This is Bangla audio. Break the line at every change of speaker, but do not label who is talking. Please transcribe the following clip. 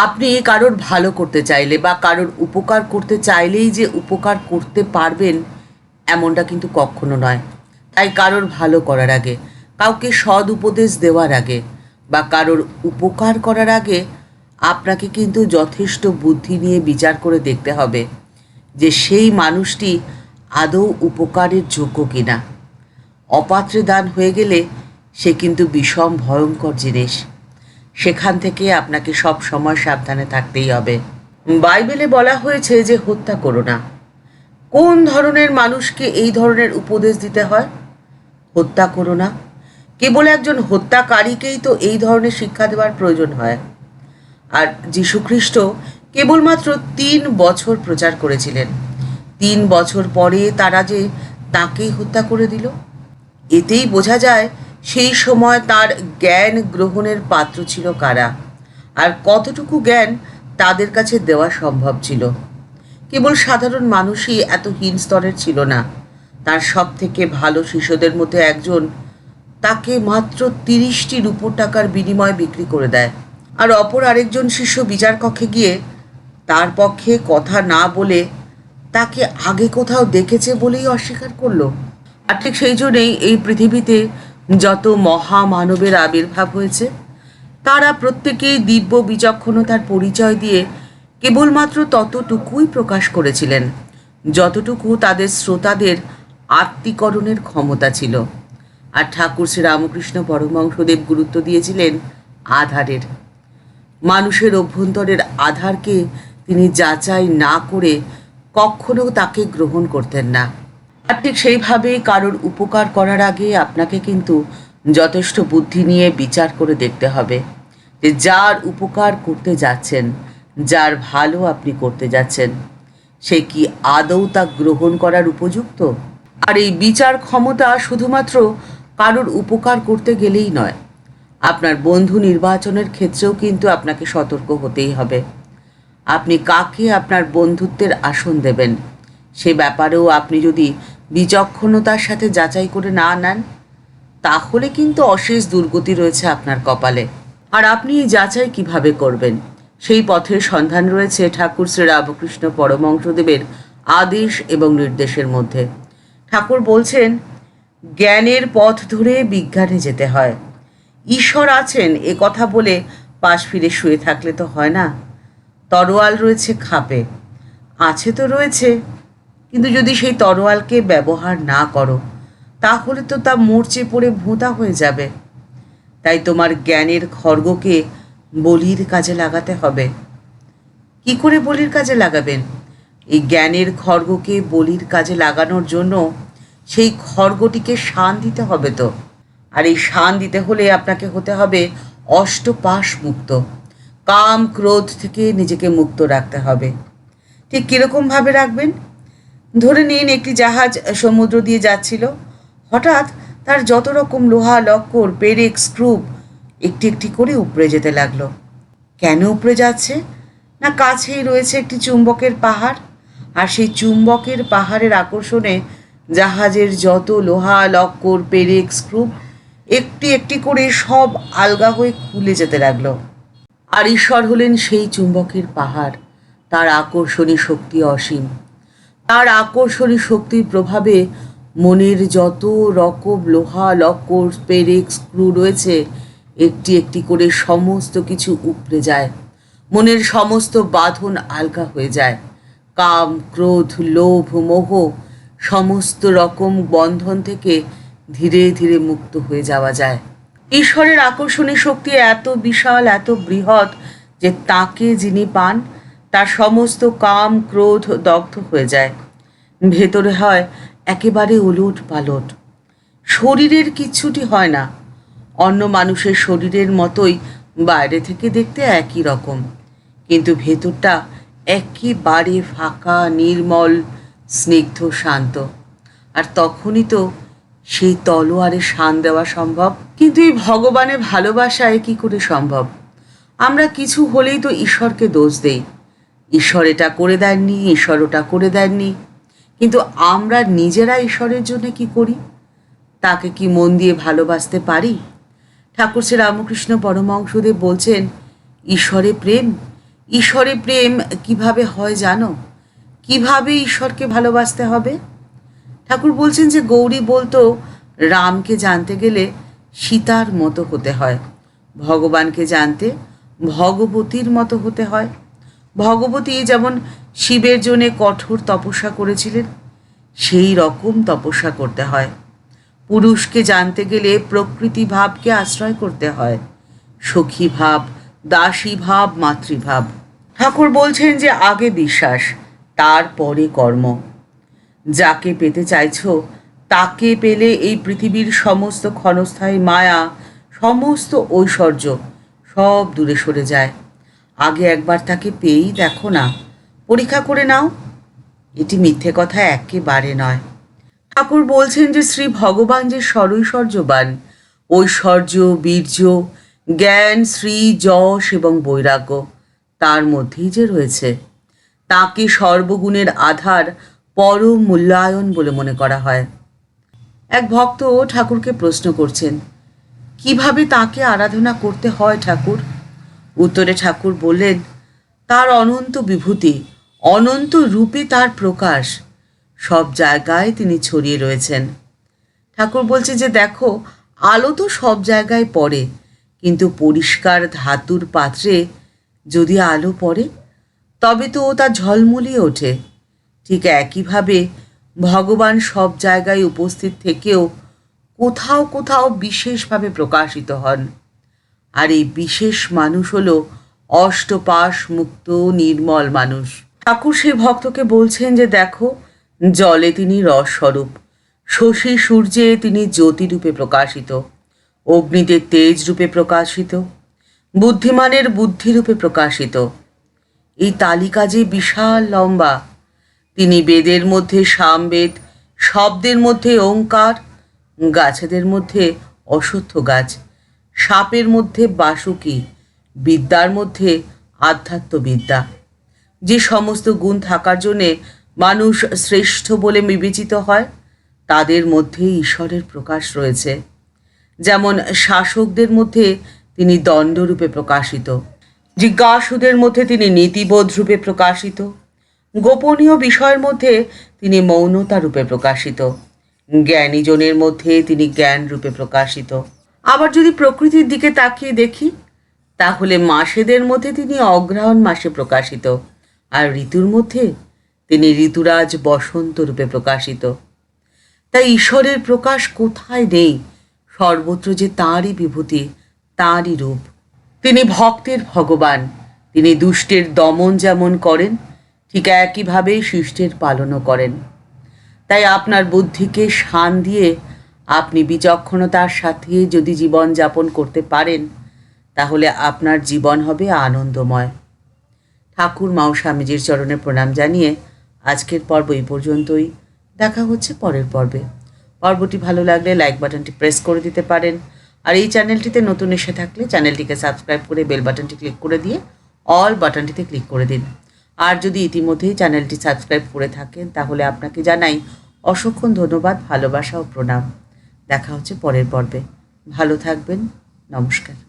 আপনি কারোর ভালো করতে চাইলে বা কারোর উপকার করতে চাইলেই যে উপকার করতে পারবেন এমনটা কিন্তু কখনো নয়। তাই কারোর ভালো করার আগে, কাউকে সৎ উপদেশ দেওয়ার আগে বা কারোর উপকার করার আগে আপনাকে কিন্তু যথেষ্ট বুদ্ধি নিয়ে বিচার করে দেখতে হবে যে সেই মানুষটি আদৌ উপকারের যোগ্য কিনা। অপাত্রে দান হয়ে গেলে সে কিন্তু বিষম ভয়ঙ্কর জিনিস। সেখান থেকে আপনাকে সব সময় সাবধানে থাকতেই হবে। বাইবেলে বলা হয়েছে যে হত্যা করো না। কোন ধরনের মানুষকে এই ধরনের উপদেশ দিতে হয়? হত্যা করো না। কেবল একজন হত্যাকারীকেই তো এই ধরনের শিক্ষা দেওয়ার প্রয়োজন হয়। আর যীশুখ্রিস্ট কেবলমাত্র 3 বছর প্রচার করেছিলেন। 3 বছর পরে তারা যে তাকেই হত্যা করে দিল। এতেই বোঝা যায় সেই সময় তার জ্ঞান গ্রহণের পাত্র ছিল কারা, আর কতটুকু জ্ঞান তাদের কাছে দেওয়া সম্ভব ছিল। কেবল সাধারণ মানুষই এত হীন স্তরের ছিল না। তার সব থেকে ভালো শিষ্যদের মধ্যে একজন তাকে মাত্র 30টি রূপোর টাকার বিনিময়ে বিক্রি করে দেয়। আর অপর আরেকজন শিষ্য বিচার কক্ষে গিয়ে তার পক্ষে কথা না বলে তাকে আগে কোথাও দেখেছে বলেই অস্বীকার করলো। আর ঠিক সেই জন্যেই এই পৃথিবীতে যত মহামানবের আবির্ভাব হয়েছে তারা প্রত্যেকেই দিব্য বিচক্ষণতার পরিচয় দিয়ে কেবলমাত্র ততটুকুই প্রকাশ করেছিলেন যতটুকু তাদের শ্রোতাদের আত্মীকরণের ক্ষমতা ছিল। আর ঠাকুর শ্রী রামকৃষ্ণ পরমহংসদেব গুরুত্ব দিয়েছিলেন আধারের। মানুষের অভ্যন্তরের আধারকে তিনি যাচাই না করে কখনো তাকে গ্রহণ করতেন না। আর ঠিক সেইভাবেই কারোর উপকার করার আগে আপনাকে কিন্তু যথেষ্ট বুদ্ধি নিয়ে বিচার করে দেখতে হবে যে যার উপকার করতে যাচ্ছেন, যার ভালো আপনি করতে যাচ্ছেন, সে কি আদৌ তা গ্রহণ করার উপযুক্ত। আর এই বিচার ক্ষমতা শুধুমাত্র কারোর উপকার করতে গেলেই নয়, আপনার বন্ধু নির্বাচনের ক্ষেত্রেও কিন্তু আপনাকে সতর্ক হতেই হবে। আপনি কাকে আপনার বন্ধুত্বের আসন দেবেন সে ব্যাপারেও আপনি যদি বিচক্ষণতার সাথে যাচাই করে না নেন তাহলে কিন্তু অশেষ দুর্গতি রয়েছে আপনার কপালে। আর আপনি এই যাচাই কিভাবে করবেন সেই পথের সন্ধান রয়েছে ঠাকুর শ্রী রামকৃষ্ণ পরমহংসদেবের আদেশ এবং নির্দেশের মধ্যে। ঠাকুর বলছেন, জ্ঞানের পথ ধরে বিজ্ঞানে যেতে হয়। ঈশ্বর আছেন এ কথা বলে পাশ ফিরে শুয়ে থাকলে তো হয় না। তরোয়াল রয়েছে খাপে, আছে তো রয়েছে, কিন্তু যদি সেই তরোয়ালকে ব্যবহার না করো তাহলে তো তা মরচে পড়ে ভোঁতা হয়ে যাবে। তাই তোমার জ্ঞানের খড়গকে বলির কাজে লাগাতে হবে। কি করে বলির কাজে লাগাবেন? এই জ্ঞানের খড়গকে বলির কাজে লাগানোর জন্য সেই খড়গটিকে শান দিতে হবে তো। আর এই শান দিতে হলে আপনাকে হতে হবে অষ্টপাশ মুক্ত। কাম ক্রোধ থেকে নিজেকে মুক্ত রাখতে হবে। ঠিক কীরকমভাবে রাখবেন? ধরে নিন একটি জাহাজ সমুদ্র দিয়ে যাচ্ছিল। হঠাৎ তার যত রকম লোহা লক্কর পেরেক স্ক্রু একটি একটি করে উপড়ে যেতে লাগলো। কেন উপড়ে যাচ্ছে? না কাছেই রয়েছে একটি চুম্বকের পাহাড়, আর সেই চুম্বকের পাহাড়ের আকর্ষণে জাহাজের যত লোহা লক্কর পেরেক স্ক্রু একটি একটি করে সব আলগা হয়ে খুলে যেতে লাগলো। আর ঈশ্বর হলেন সেই চুম্বকের পাহাড়। তার আকর্ষণী শক্তি অসীম। তার আকর্ষণী শক্তির প্রভাবে মনের যত রকম লোহা লক্কর পেরেক স্ক্রু রয়েছে একটি একটি করে সমস্ত কিছু উপড়ে যায়। মনের সমস্ত বাঁধন আলগা হয়ে যায়। কাম ক্রোধ লোভ মোহ সমস্ত রকম বন্ধন থেকে ধীরে ধীরে মুক্ত হয়ে যাওয়া যায়। ঈশ্বরের আকর্ষণী শক্তি এত বিশাল এত বৃহৎ যে তাকে যিনি পান তার সমস্ত কাম ক্রোধ দগ্ধ হয়ে যায়। ভেতরে হয় একেবারে উলট পালট। শরীরের কিচ্ছুটি হয় না। অন্য মানুষের শরীরের মতোই বাইরে থেকে দেখতে একই রকম, কিন্তু ভেতরটা একেবারে ফাঁকা নির্মল স্নিগ্ধ শান্ত। আর তখনই তো সেই তলোয়ারে শান দেওয়া সম্ভব। কিন্তু এই ভগবানের ভালোবাসায় কি করে সম্ভব? আমরা কিছু হলেই তো ঈশ্বরকে দোষ দেই। ঈশ্বর এটা করে দেননি, ঈশ্বর ওটা করে দেননি। কিন্তু আমরা নিজেরা ঈশ্বরের জন্য কি করি? তাকে কি মন দিয়ে ভালোবাসতে পারি? ঠাকুর শ্রী রামকৃষ্ণ পরমহংসদেব বলছেন, ঈশ্বরে প্রেম ঈশ্বরে প্রেম কিভাবে হয় জানো? কিভাবে ঈশ্বরকে ভালোবাসতে হবে? ঠাকুর বলছেন যে গৌরী বলতো, রামকে জানতে গেলে সীতার মতো হতে হয়, ভগবানকে জানতে ভগবতীর মতো হতে হয়। ভগবতী যেমন শিবের জন্যে কঠোর তপস্যা করেছিলেন, সেই রকম তপস্যা করতে হয়। পুরুষকে জানতে গেলে প্রকৃতি ভাবকে আশ্রয় করতে হয়, সখী ভাব, দাসী ভাব, মাতৃভাব। ঠাকুর বলছেন যে আগে বিশ্বাস, তারপরে কর্ম। যাকে পেতে চাইছো তাকে পেলে এই পৃথিবীর সমস্ত ক্ষণস্থায়ী মায়া, সমস্ত ঐশ্বর্য সব দূরে সরে যায়। আগে একবার তাকে পেয়েই দেখো না, পরীক্ষা করে নাও। এটি মিথ্যে কথা একেবারে নয়। ঠাকুর বলছেন যে শ্রী ভগবান যে সরৈশ্বর্যবান, ঐশ্বর্য, বীর্য, জ্ঞান, শ্রী, যশ এবং বৈরাগ্য তার মধ্যেই যে রয়েছে, তাকে সর্বগুণের আধার, পরম মূল্যায়ন বলে মনে করা হয়। এক ভক্ত ঠাকুরকে প্রশ্ন করছেন, কিভাবে তাকে আরাধনা করতে হয় ঠাকুর? উত্তরে ঠাকুর বললেন, তার অনন্ত বিভূতি, অনন্ত রূপে তার প্রকাশ, সব জায়গায় তিনি ছড়িয়ে রয়েছেন। ঠাকুর বলছে যে দেখো, আলো তো সব জায়গায় পড়ে, কিন্তু পরিষ্কার ধাতুর পাত্রে যদি আলো পড়ে তবে তো ও তা ঝলমলিয়ে ওঠে। ঠিক একইভাবে ভগবান সব জায়গায় উপস্থিত থেকেও কোথাও কোথাও বিশেষভাবে প্রকাশিত হন। আর এই বিশেষ মানুষ হলো অষ্টপাশ মুক্ত নির্মল মানুষ। ঠাকুর সেই ভক্তকে বলছেন যে দেখো, জলে তিনি রসস্বরূপ, শশী সূর্যে তিনি জ্যোতিরূপে প্রকাশিত, অগ্নিতে তেজ রূপে প্রকাশিত, বুদ্ধিমানের বুদ্ধিরূপে প্রকাশিত। এই তালিকা যে বিশাল লম্বা। তিনি বেদের মধ্যে সামবেদ, শব্দের মধ্যে ওঙ্কার, গাছেদের মধ্যে অশ্বত্থ গাছ, সাপের মধ্যে বাসুকি, বিদ্যার মধ্যে আধ্যাত্মবিদ্যা। যে সমস্ত গুণ থাকার জন্যে মানুষ শ্রেষ্ঠ বলে বিবেচিত হয়, তাদের মধ্যে ঈশ্বরের প্রকাশ রয়েছে। যেমন শাসকদের মধ্যে তিনি দণ্ডরূপে প্রকাশিত, জিজ্ঞাসুদের মধ্যে তিনি নীতিবোধ রূপে প্রকাশিত, গোপনীয় বিষয়ের মধ্যে তিনি মৌনতা রূপে প্রকাশিত, জ্ঞানীজনের মধ্যে তিনি জ্ঞান রূপে প্রকাশিত। আবার যদি প্রকৃতির দিকে তাকিয়ে দেখি, তাহলে মাসেদের মধ্যে তিনি অগ্রহায়ণ মাসে প্রকাশিত, আর ঋতুর মধ্যে তিনি ঋতুরাজ বসন্ত রূপে প্রকাশিত। তাই ঈশ্বরের প্রকাশ কোথায় নেই, সর্বত্র যে তাঁরই বিভূতি, তাঁরই রূপ। তিনি ভক্তের ভগবান। তিনি দুষ্টের দমন যেমন করেন, ঠিক একইভাবে শিষ্টের পালনও করেন। তাই আপনার বুদ্ধিকে শান দিয়ে আপনি বিচক্ষণতার সাথে যদি জীবন যাপন করতে পারেন, তাহলে আপনার জীবন হবে আনন্দময়। ঠাকুর মাও স্বামীজির চরণে প্রণাম জানিয়ে আজকের পর্ব এই পর্যন্তই। দেখা হচ্ছে পরের পর্বে। পর্বটি ভালো লাগলে লাইক বাটনটি প্রেস করে দিতে পারেন। আর এই চ্যানেলটিতে নতুন এসে থাকলে চ্যানেলটিকে সাবস্ক্রাইব করে বেল বাটনটি ক্লিক করে দিয়ে অল বাটনটিতে ক্লিক করে দিন। আর যদি ইতিমধ্যেই চ্যানেলটি সাবস্ক্রাইব করে থাকেন, তাহলে আপনাকে জানাই অসংখ্য ধন্যবাদ, ভালোবাসা ও প্রণাম। দেখা হচ্ছে পরের পর্বে। ভালো থাকবেন। নমস্কার।